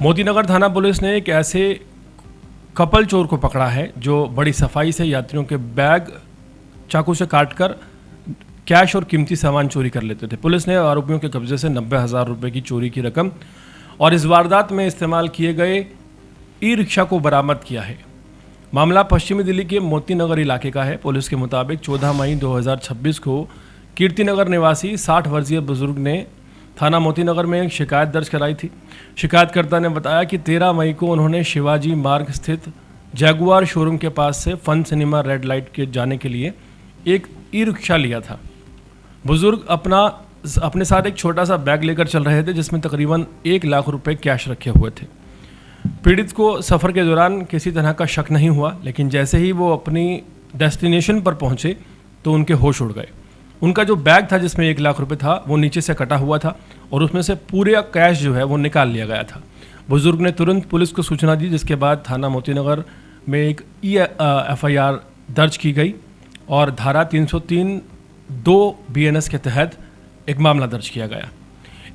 मोतीनगर थाना पुलिस ने एक ऐसे कपल चोर को पकड़ा है जो बड़ी सफाई से यात्रियों के बैग चाकू से काटकर कैश और कीमती सामान चोरी कर लेते थे। पुलिस ने आरोपियों के कब्जे से 90,000 रुपये की चोरी की रकम और इस वारदात में इस्तेमाल किए गए ई रिक्शा को बरामद किया है। मामला पश्चिमी दिल्ली के मोतीनगर इलाके का है। पुलिस के मुताबिक 14 मई 2026 को कीर्तिनगर निवासी 60 वर्षीय बुजुर्ग ने थाना मोतीनगर में एक शिकायत दर्ज कराई थी। शिकायतकर्ता ने बताया कि 13 मई को उन्होंने शिवाजी मार्ग स्थित जैगुआर शोरूम के पास से फन सिनेमा रेड लाइट के जाने के लिए एक ई रिक्शा लिया था। बुजुर्ग अपने साथ एक छोटा सा बैग लेकर चल रहे थे जिसमें तकरीबन 1 लाख रुपए कैश रखे हुए थे। पीड़ित को सफ़र के दौरान किसी तरह का शक नहीं हुआ, लेकिन जैसे ही वो अपनी डेस्टिनेशन पर पहुंचे तो उनके होश उड़ गए। उनका जो बैग था जिसमें 1 लाख रुपए था वो नीचे से कटा हुआ था और उसमें से पूरे कैश जो है वो निकाल लिया गया था। बुजुर्ग ने तुरंत पुलिस को सूचना दी, जिसके बाद थाना मोतीनगर में एक FIR दर्ज की गई और धारा 303(2) BNS के तहत एक मामला दर्ज किया गया।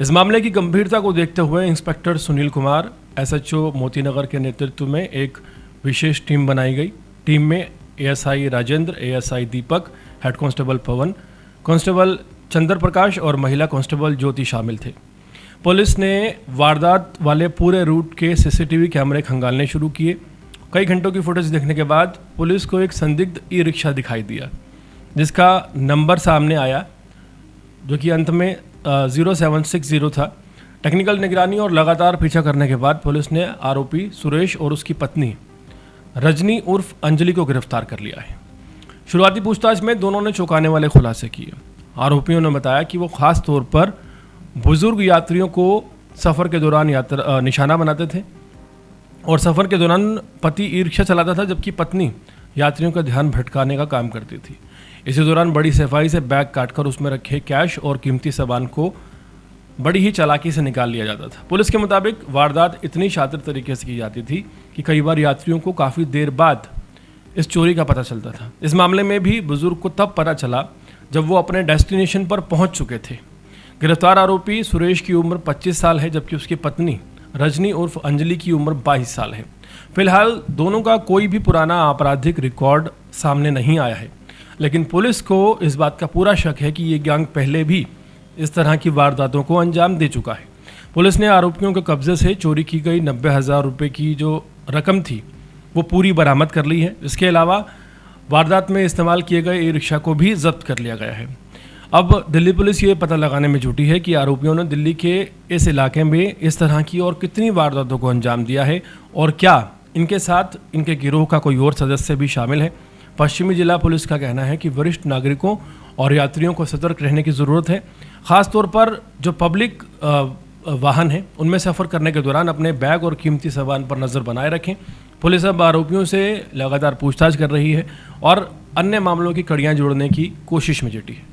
इस मामले की गंभीरता को देखते हुए इंस्पेक्टर सुनील कुमार SHO मोतीनगर के नेतृत्व में एक विशेष टीम बनाई गई। टीम में ASI राजेंद्र, ASI दीपक, हेड कांस्टेबल पवन, कांस्टेबल चंद्र प्रकाश और महिला कांस्टेबल ज्योति शामिल थे। पुलिस ने वारदात वाले पूरे रूट के CCTV कैमरे खंगालने शुरू किए। कई घंटों की फुटेज देखने के बाद पुलिस को एक संदिग्ध ई रिक्शा दिखाई दिया जिसका नंबर सामने आया, जो कि अंत में 0760 था। टेक्निकल निगरानी और लगातार पीछा करने के बाद पुलिस ने आरोपी सुरेश और उसकी पत्नी रजनी उर्फ अंजलि को गिरफ्तार कर लिया है। शुरुआती पूछताछ में दोनों ने चौंकाने वाले खुलासे किए। आरोपियों ने बताया कि वो खास तौर पर बुजुर्ग यात्रियों को सफ़र के दौरान निशाना बनाते थे और सफ़र के दौरान पति ई रिक्शा चलाता था जबकि पत्नी यात्रियों का ध्यान भटकाने का काम करती थी। इसी दौरान बड़ी सफाई से बैग काटकर उसमें रखे कैश और कीमती सामान को बड़ी ही चालाकी से निकाल लिया जाता था। पुलिस के मुताबिक वारदात इतनी शातिर तरीके से की जाती थी कि कई बार यात्रियों को काफ़ी देर बाद इस चोरी का पता चलता था। इस मामले में भी बुजुर्ग को तब पता चला जब वो अपने डेस्टिनेशन पर पहुंच चुके थे। गिरफ्तार आरोपी सुरेश की उम्र 25 साल है जबकि उसकी पत्नी रजनी उर्फ अंजलि की उम्र 22 साल है। फिलहाल दोनों का कोई भी पुराना आपराधिक रिकॉर्ड सामने नहीं आया है, लेकिन पुलिस को इस बात का पूरा शक है कि ये गैंग पहले भी इस तरह की वारदातों को अंजाम दे चुका है। पुलिस ने आरोपियों के कब्जे से चोरी की गई 90,000 रुपये की जो रकम थी वो पूरी बरामद कर ली है। इसके अलावा वारदात में इस्तेमाल किए गए ई रिक्शा को भी जब्त कर लिया गया है। अब दिल्ली पुलिस ये पता लगाने में जुटी है कि आरोपियों ने दिल्ली के इस इलाके में इस तरह की और कितनी वारदातों को अंजाम दिया है और क्या इनके साथ इनके गिरोह का कोई और सदस्य भी शामिल है। पश्चिमी जिला पुलिस का कहना है कि वरिष्ठ नागरिकों और यात्रियों को सतर्क रहने की ज़रूरत है। ख़ासतौर पर जो पब्लिक वाहन हैं उनमें सफ़र करने के दौरान अपने बैग और कीमती सामान पर नज़र बनाए रखें। पुलिस अब आरोपियों से लगातार पूछताछ कर रही है और अन्य मामलों की कड़ियाँ जोड़ने की कोशिश में जुटी है।